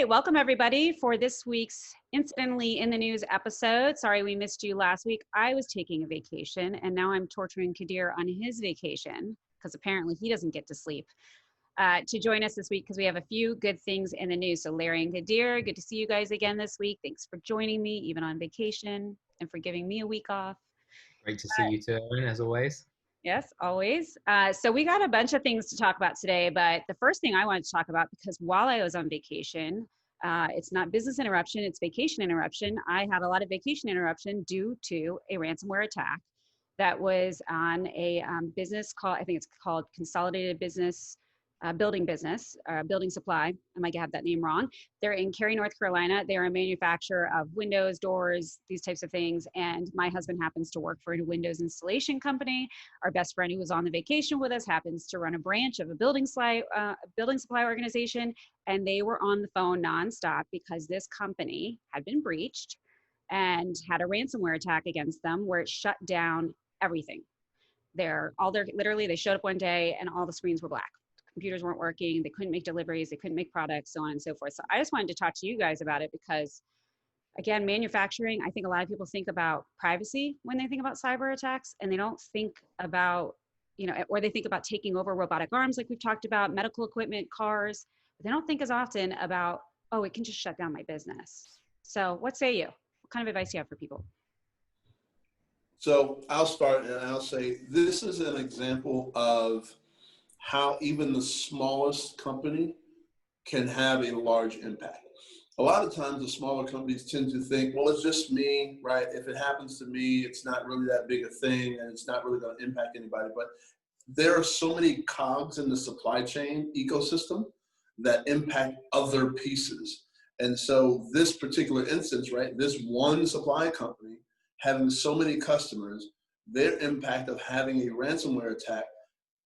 right, welcome everybody for this week's Incidentally in the News episode. Sorry we missed you last week. I was taking a vacation and now I'm torturing Kadir on his vacation because apparently he doesn't get to sleep to join us this week because we have a few good things in the news. So Larry and Kadir, good to see you guys again this week. Thanks for joining me even on vacation and for giving me a week off. Great to see you too, Erin, as always. Yes, always. So we got a bunch of things to talk about today, but the first thing I wanted to talk about, because while I was on vacation, it's not business interruption, it's vacation interruption. I had a lot of vacation interruption due to a ransomware attack that was on a business called, I think it's called Consolidated Building Supply. I might have that name wrong. They're in Cary, North Carolina. They're a manufacturer of windows, doors, these types of things. And my husband happens to work for a windows installation company. Our best friend who was on the vacation with us happens to run a branch of a building supply organization. And they were on the phone nonstop because this company had been breached and had a ransomware attack against them where it shut down everything. Literally, they showed up one day and all the screens were black. Computers weren't working, they couldn't make deliveries, they couldn't make products, so on and so forth. So I just wanted to talk to you guys about it because, again, manufacturing, I think a lot of people think about privacy when they think about cyber attacks, and they don't think about, or they think about taking over robotic arms like we've talked about, medical equipment, cars, but they don't think as often about, oh, it can just shut down my business. So what say you? What kind of advice do you have for people? So I'll start and I'll say, this is an example of how even the smallest company can have a large impact. A lot of times the smaller companies tend to think, well, it's just me, right? If it happens to me, it's not really that big a thing and it's not really going to impact anybody. But there are so many cogs in the supply chain ecosystem that impact other pieces. And so this particular instance, right, this one supply company having so many customers, their impact of having a ransomware attack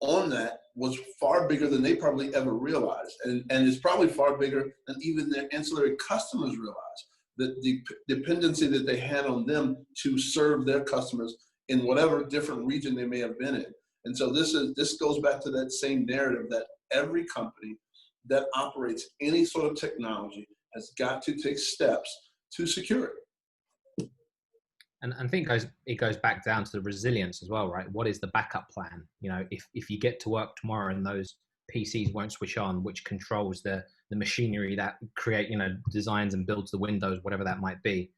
on that was far bigger than they probably ever realized. And it's probably far bigger than even their ancillary customers realized. The dependency that they had on them to serve their customers in whatever different region they may have been in. And so this goes back to that same narrative that every company that operates any sort of technology has got to take steps to secure it. And I think it goes back down to the resilience as well, right? What is the backup plan? If you get to work tomorrow and those PCs won't switch on, which controls the machinery that create, designs and builds the windows, whatever that might be,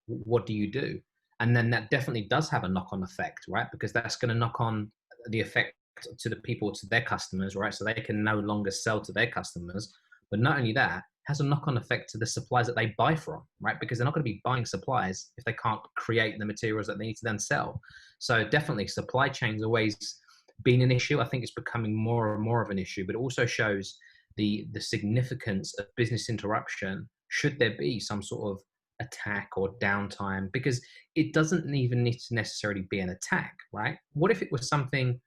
what do you do? And then that definitely does have a knock-on effect, right? Because that's going to knock on the effect to the people, to their customers, right? So they can no longer sell to their customers. But not only that, has a knock-on effect to the suppliers that they buy from, right? Because they're not going to be buying supplies if they can't create the materials that they need to then sell. So definitely supply chain's always been an issue. I think it's becoming more and more of an issue, but it also shows the significance of business interruption should there be some sort of attack or downtime, because it doesn't even need to necessarily be an attack, right? What if it was something,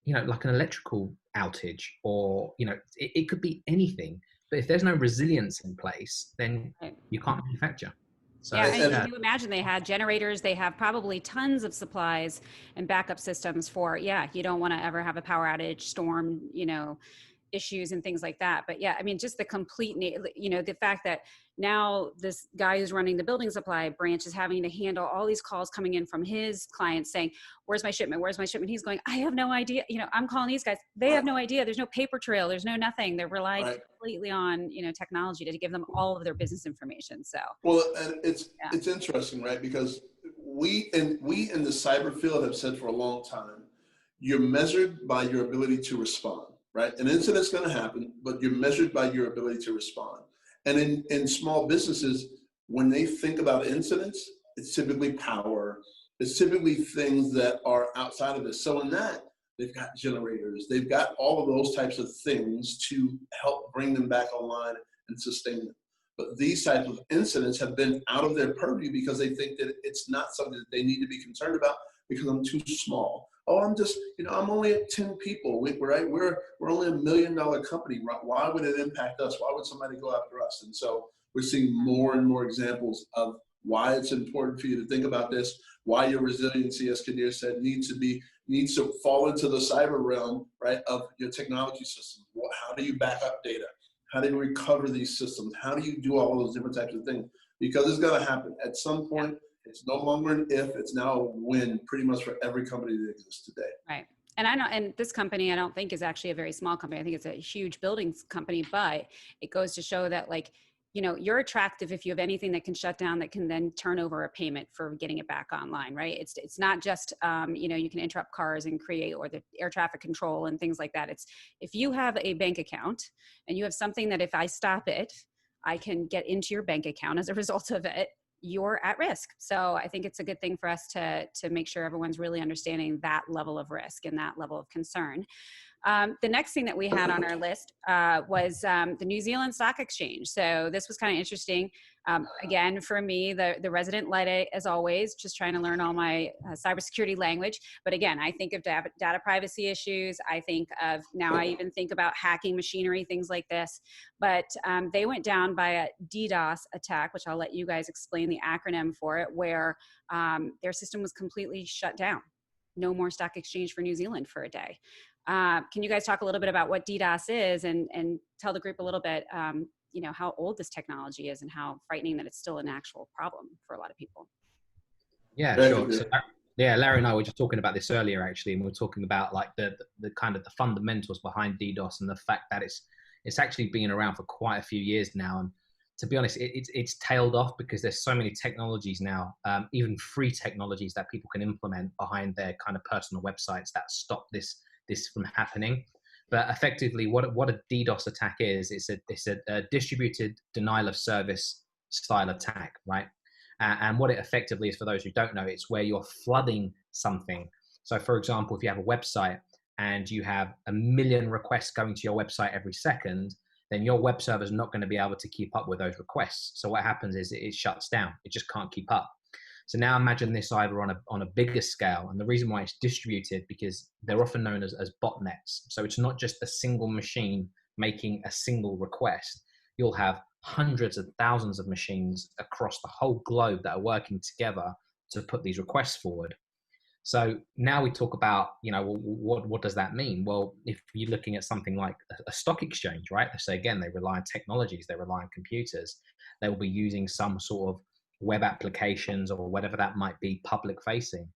like an electrical outage or, it could be anything. But if there's no resilience in place, then you can't manufacture. So yeah, and can you imagine they had generators, they have probably tons of supplies and backup systems for, you don't want to ever have a power outage, storm, issues and things like that. But yeah, I mean, just the complete, the fact that now this guy who's running the building supply branch is having to handle all these calls coming in from his clients saying, where's my shipment? Where's my shipment? He's going, I have no idea. I'm calling these guys. They have no idea. There's no paper trail. There's no nothing. They're relied completely on, technology to give them all of their business information. So, well, and it's interesting, right? Because we in the cyber field have said for a long time, you're measured by your ability to respond. Right? An incident's going to happen, but you're measured by your ability to respond. And in small businesses, when they think about incidents, it's typically power. It's typically things that are outside of this. So in that, they've got generators. They've got all of those types of things to help bring them back online and sustain them. But these types of incidents have been out of their purview because they think that it's not something that they need to be concerned about because I'm too small. Oh, I'm just, I'm only at 10 people, right? We're only $1 million company. Why would it impact us? Why would somebody go after us? And so we're seeing more and more examples of why it's important for you to think about this, why your resiliency, as Kadir said, needs to fall into the cyber realm, right, of your technology system. How do you back up data? How do you recover these systems? How do you do all of those different types of things? Because it's going to happen. At some point, it's no longer an if, it's now a when pretty much for every company that exists today. Right. And I know, and this company, I don't think is actually a very small company. I think it's a huge buildings company, but it goes to show that, like, you know, you're attractive if you have anything that can shut down, that can then turn over a payment for getting it back online, right? It's not just, you know, you can interrupt cars and create, or the air traffic control and things like that. It's if you have a bank account and you have something that if I stop it, I can get into your bank account as a result of it, you're at risk. So I think it's a good thing for us to make sure everyone's really understanding that level of risk and that level of concern. The next thing that we had on our list was the New Zealand Stock Exchange. So this was kind of interesting. Again, for me, the resident led, as always, just trying to learn all my cybersecurity language. But again, I think of data privacy issues. I think of, now I even think about hacking machinery, things like this. But they went down by a DDoS attack, which I'll let you guys explain the acronym for it, where their system was completely shut down. No more stock exchange for New Zealand for a day. Can you guys talk a little bit about what DDoS is, and tell the group a little bit, you know, how old this technology is and how frightening that it's still an actual problem for a lot of people? Yeah, sure. So, yeah, Larry and I were just talking about this earlier, actually, and we were talking about like the kind of the fundamentals behind DDoS and the fact that it's actually been around for quite a few years now. And to be honest, it's tailed off because there's so many technologies now, even free technologies that people can implement behind their kind of personal websites that stop this from happening. But effectively, what a DDoS attack is, it's a distributed denial of service style attack, right? And what it effectively is, for those who don't know, it's where you're flooding something. So for example, if you have a website and you have 1 million requests going to your website every second, then your web server is not going to be able to keep up with those requests. So what happens is it shuts down. It just can't keep up. So now imagine this either on a bigger scale. And the reason why it's distributed, because they're often known as botnets. So it's not just a single machine making a single request. You'll have hundreds of thousands of machines across the whole globe that are working together to put these requests forward. So now we talk about, you know, what does that mean? Well, if you're looking at something like a stock exchange, right? So again, they rely on technologies, they rely on computers. They will be using some sort of web applications or whatever that might be, public facing.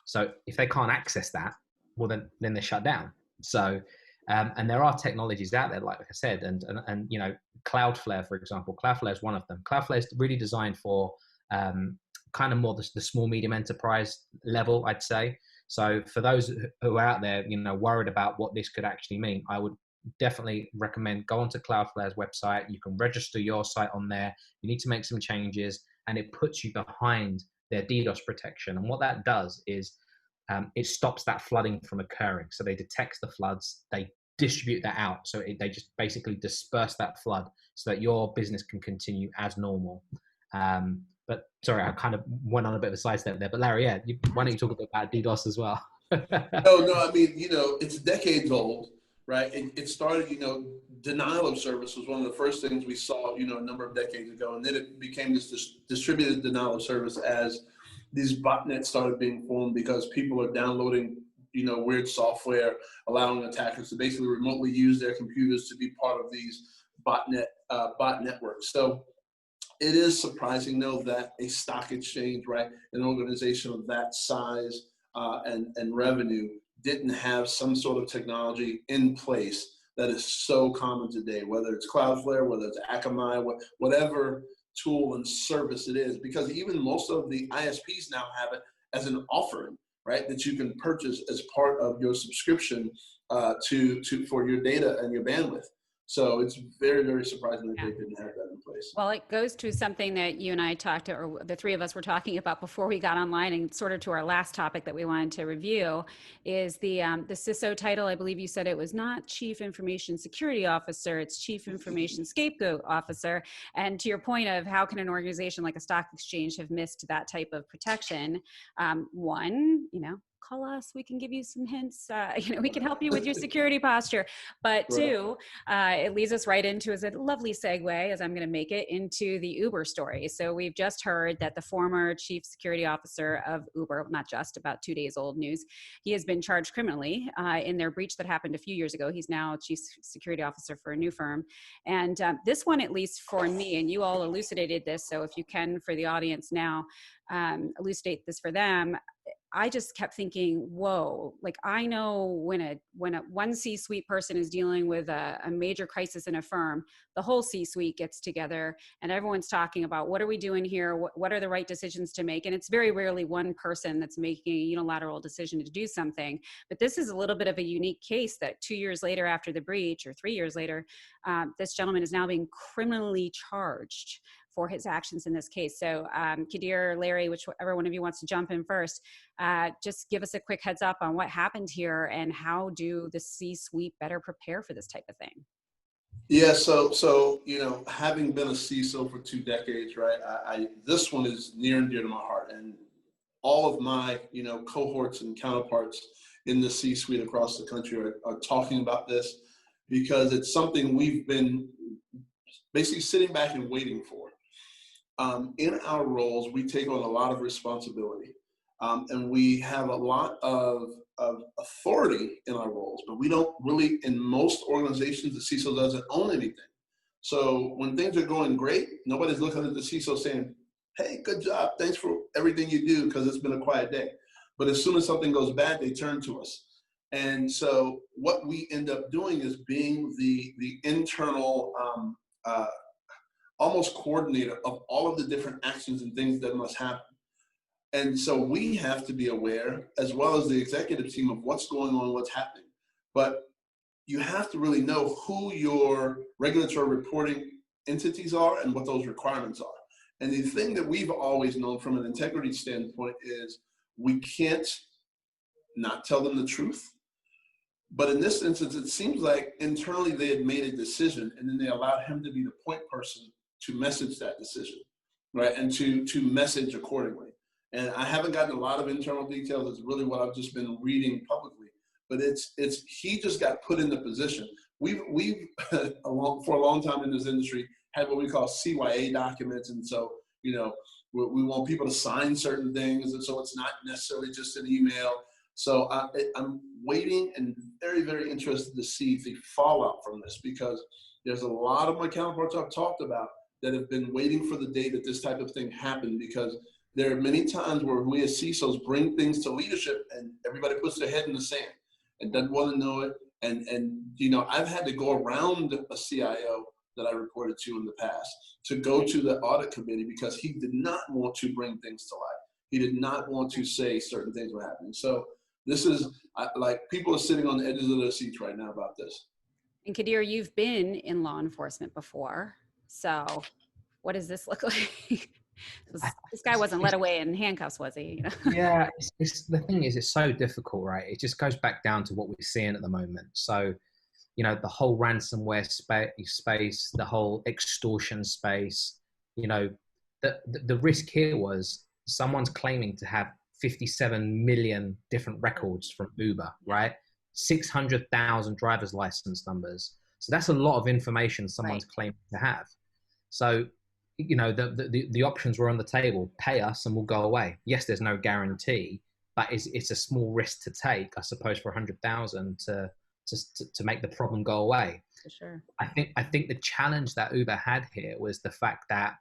So if they can't access that, well, then they're shut down. So, and there are technologies out there, like I said, and you know, Cloudflare, for example. Cloudflare is one of them. Cloudflare is really designed for kind of more the small, medium enterprise level, I'd say. So for those who are out there, you know, worried about what this could actually mean, I would definitely recommend go onto Cloudflare's website. You can register your site on there. You need to make some changes, and it puts you behind their DDoS protection. And what that does is it stops that flooding from occurring. So they detect the floods, they distribute that out. So they just basically disperse that flood so that your business can continue as normal. But sorry, I kind of went on a bit of a sidestep there. But Larry, yeah, why don't you talk a bit about DDoS as well? No, I mean, you know, it's decades old, right? It started, you know, denial of service was one of the first things we saw, you know, a number of decades ago. And then it became this distributed denial of service as these botnets started being formed because people are downloading, you know, weird software, allowing attackers to basically remotely use their computers to be part of these bot networks. So it is surprising, though, that a stock exchange, right, an organization of that size and revenue didn't have some sort of technology in place that is so common today, whether it's Cloudflare, whether it's Akamai, whatever tool and service it is, because even most of the ISPs now have it as an offering, right, that you can purchase as part of your subscription for your data and your bandwidth. So it's very, very surprising that they didn't have that in place. Well, it goes to something that you and I talked to, or the three of us were talking about before we got online, and sort of to our last topic that we wanted to review is the CISO title. I believe you said it was not Chief Information Security Officer, it's Chief Information Scapegoat Officer. And to your point of how can an organization like a stock exchange have missed that type of protection? One, you know, call us, we can give you some hints, we can help you with your security posture. But two, it leads us right into, as a lovely segue, as I'm going to make it, into the Uber story. So we've just heard that the former chief security officer of Uber, not just, about 2 days old news, he has been charged criminally in their breach that happened a few years ago. He's now chief security officer for a new firm. And this one, at least for me, and you all elucidated this, so if you can, for the audience now, elucidate this for them. I just kept thinking, whoa, like I know when a one C-suite person is dealing with a major crisis in a firm, the whole C-suite gets together and everyone's talking about what are we doing here? What are the right decisions to make? And it's very rarely one person that's making a unilateral decision to do something. But this is a little bit of a unique case that 2 years later after the breach, or 3 years later, this gentleman is now being criminally charged for his actions in this case. So Kadir, Larry, whichever one of you wants to jump in first, just give us a quick heads up on what happened here and how do the C-suite better prepare for this type of thing? Yeah, so having been a CISO for 2 decades, right? This one is near and dear to my heart, and all of my cohorts and counterparts in the C-suite across the country are talking about this because it's something we've been basically sitting back and waiting for. In our roles, we take on a lot of responsibility, and we have a lot of authority in our roles, but we don't really, in most organizations, the CISO doesn't own anything. So when things are going great, nobody's looking at the CISO saying, hey, good job, thanks for everything you do, because it's been a quiet day. But as soon as something goes bad, they turn to us. And so what we end up doing is being the internal almost coordinator of all of the different actions and things that must happen. And so we have to be aware, as well as the executive team, of what's going on, what's happening. But you have to really know who your regulatory reporting entities are and what those requirements are. And the thing that we've always known from an integrity standpoint is we can't not tell them the truth. But in this instance, it seems like internally they had made a decision, and then they allowed him to be the point person to message that decision, right? And to message accordingly. And I haven't gotten a lot of internal details. It's really what I've just been reading publicly. But he just got put in the position. We've for a long time in this industry had what we call CYA documents, and so we want people to sign certain things, and so it's not necessarily just an email. So I'm waiting and very, very interested to see the fallout from this, because there's a lot of my counterparts I've talked about that have been waiting for the day that this type of thing happened, because there are many times where we as CISOs bring things to leadership and everybody puts their head in the sand and doesn't want to know it. And I've had to go around a CIO that I reported to in the past to go to the audit committee because he did not want to bring things to light. He did not want to say certain things were happening. So this is like people are sitting on the edges of their seats right now about this. And Kadir, you've been in law enforcement before. So what does this look like? This guy wasn't led away in handcuffs, was he? Yeah, the thing is, it's so difficult, right? It just goes back down to what we're seeing at the moment. So, the whole ransomware space, the whole extortion space, the risk here was someone's claiming to have 57 million different records from Uber, right? 600,000 driver's license numbers. So that's a lot of information someone's claiming to have. So, the options were on the table. Pay us and we'll go away. Yes, there's no guarantee, but it's a small risk to take, I suppose, for 100,000 to make the problem go away. For sure. I think the challenge that Uber had here was the fact that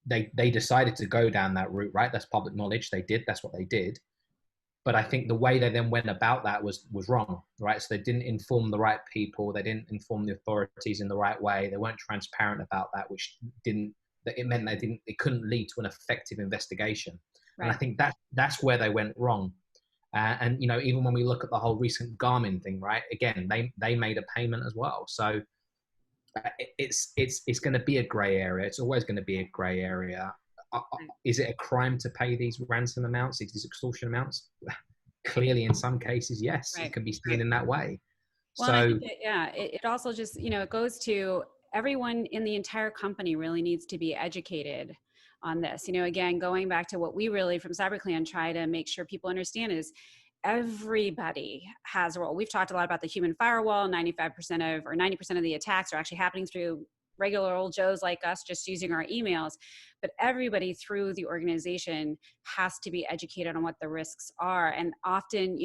they decided to go down that route, right? That's public knowledge. That's what they did. But I think the way they then went about that was wrong, right? So they didn't inform the right people. They didn't inform the authorities in the right way. They weren't transparent about that, which meant it couldn't lead to an effective investigation. Right. And I think that's where they went wrong. And even when we look at the whole recent Garmin thing, right? Again, they made a payment as well. So it's going to be a gray area. It's always going to be a gray area. Is it a crime to pay these ransom amounts, these extortion amounts? Clearly, in some cases, yes, It can be seen in that way. Well, so I think it also just, it goes to everyone in the entire company really needs to be educated on this. Again, going back to what we really from CyberClan try to make sure people understand is everybody has a role. We've talked a lot about the human firewall. 90% of the attacks are actually happening through regular old Joes like us just using our emails. But everybody through the organization has to be educated on what the risks are. And often,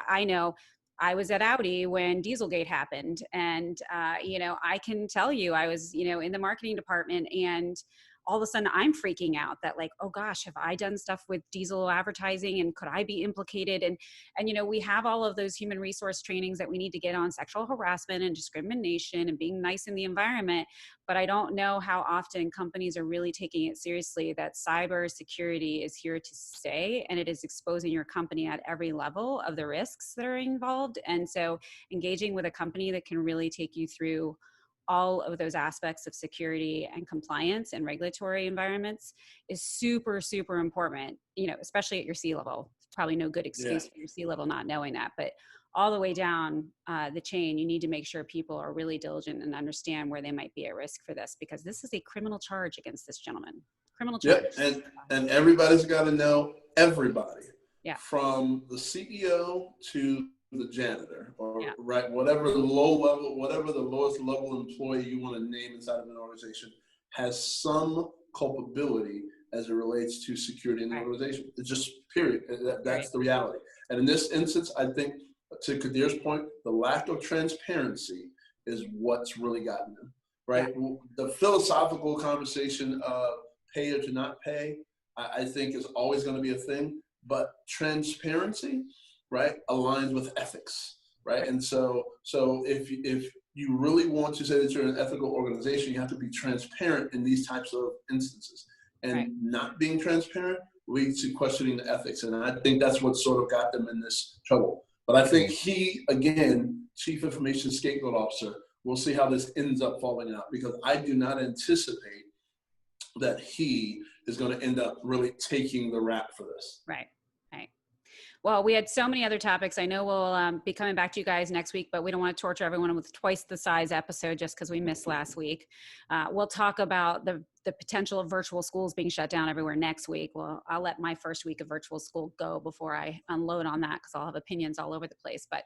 I know I was at Audi when Dieselgate happened. And, I can tell you, I was, in the marketing department, and all of a sudden I'm freaking out that like, oh gosh, have I done stuff with diesel advertising, and could I be implicated? And we have all of those human resource trainings that we need to get on sexual harassment and discrimination and being nice in the environment. But I don't know how often companies are really taking it seriously that cybersecurity is here to stay, and it is exposing your company at every level of the risks that are involved. And so engaging with a company that can really take you through all of those aspects of security and compliance and regulatory environments is super, super important, especially at your C-level. Probably no good excuse for your C-level not knowing that, but all the way down the chain, you need to make sure people are really diligent and understand where they might be at risk for this, because this is a criminal charge against this gentleman. Criminal charge. Yep. And everybody's got to know everybody. Yeah. From the CEO to the janitor, or right, whatever the lowest level employee you want to name inside of an organization has some culpability as it relates to security in the organization. It's just period. That's the reality. And in this instance, I think, to Kadir's point, the lack of transparency is what's really gotten them, right? Yeah. The philosophical conversation of pay or to not pay, I think is always going to be a thing, but transparency, right, aligns with ethics, right? And so if you really want to say that you're an ethical organization, you have to be transparent in these types of instances. And not being transparent leads to questioning the ethics. And I think that's what sort of got them in this trouble. But I think he, again, Chief Information Scapegoat Officer, we'll see how this ends up falling out, because I do not anticipate that he is going to end up really taking the rap for this. Right. Well, we had so many other topics. I know we'll be coming back to you guys next week, but we don't want to torture everyone with twice the size episode just because we missed last week. We'll talk about the potential of virtual schools being shut down everywhere next week. Well, I'll let my first week of virtual school go before I unload on that, because I'll have opinions all over the place. But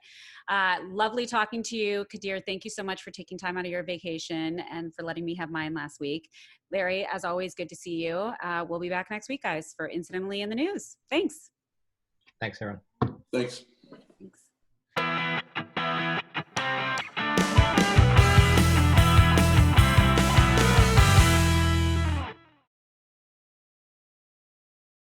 lovely talking to you, Kadir. Thank you so much for taking time out of your vacation and for letting me have mine last week. Larry, as always, good to see you. We'll be back next week, guys, for Incidentally in the News. Thanks. Thanks, Aaron. Thanks.